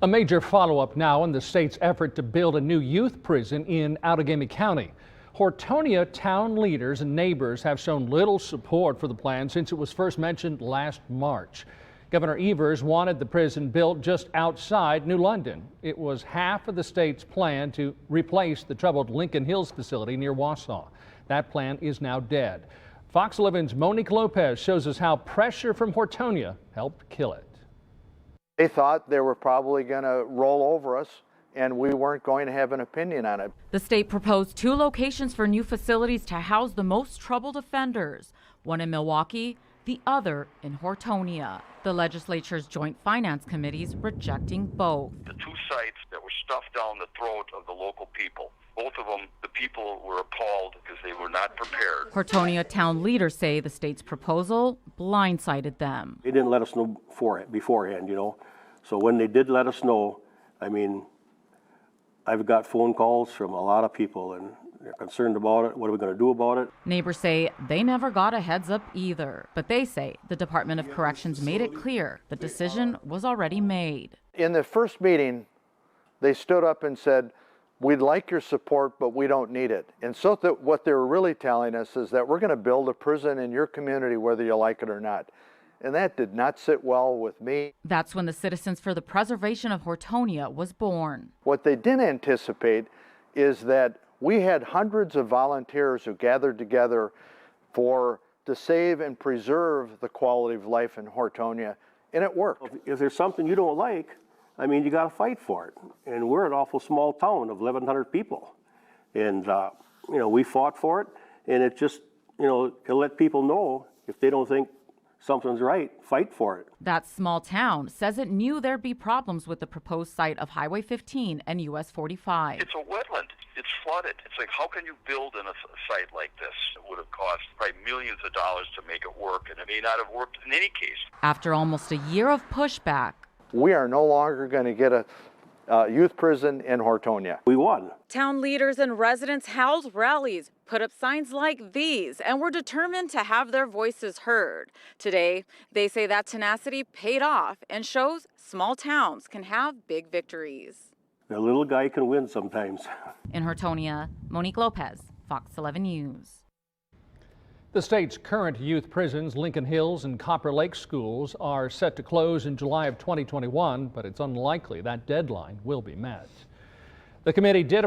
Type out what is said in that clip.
A major follow-up now in the state's effort to build a new youth prison in Outagamie County. Hortonia town leaders and neighbors have shown little support for the plan since it was first mentioned last March. Governor Evers wanted the prison built just outside New London. It was half of the state's plan to replace the troubled Lincoln Hills facility near Wausau. That plan is now dead. Fox 11's Monique Lopez shows us how pressure from Hortonia helped kill it. They thought they were probably going to roll over us, and we weren't going to have an opinion on it. The state proposed 2 locations for new facilities to house the most troubled offenders, one in Milwaukee, the other in Hortonia. The legislature's Joint Finance Committee's rejecting both. The 2 sites that were stuffed down the throat of the local people. Both of them, the people were appalled because they were not prepared. Hortonia town leaders say the state's proposal blindsided them. They didn't let us know beforehand, you know. So when they did let us know, I mean, I've got phone calls from a lot of people and they're concerned about it. What are we going to do about it? Neighbors say they never got a heads up either, but they say the Department of Corrections made it clear the decision was already made. In the first meeting, they stood up and said, "We'd like your support, but we don't need it." And so what they were really telling us is that we're going to build a prison in your community whether you like it or not. And that did not sit well with me. That's when the Citizens for the Preservation of Hortonia was born. What they didn't anticipate is that we had hundreds of volunteers who gathered together to save and preserve the quality of life in Hortonia, and it worked. If there's something you don't like, I mean, you got to fight for it. And we're an awful small town of 1,100 people. And, you know, we fought for it. And it just, you know, to let people know if they don't think something's right, fight for it. That small town says it knew there'd be problems with the proposed site of Highway 15 and US 45. It's a wetland. It's flooded. It's like, how can you build in a site like this? It would have cost probably millions of dollars to make it work, and it may not have worked in any case. After almost a year of pushback, we are no longer going to get a youth prison in Hortonia. We won. Town leaders and residents held rallies, put up signs like these, and were determined to have their voices heard. Today, they say that tenacity paid off and shows small towns can have big victories. The little guy can win sometimes. In Hortonia, Monique Lopez, Fox 11 News. The state's current youth prisons, Lincoln Hills and Copper Lake schools, are set to close in July of 2021, but it's unlikely that deadline will be met. The committee did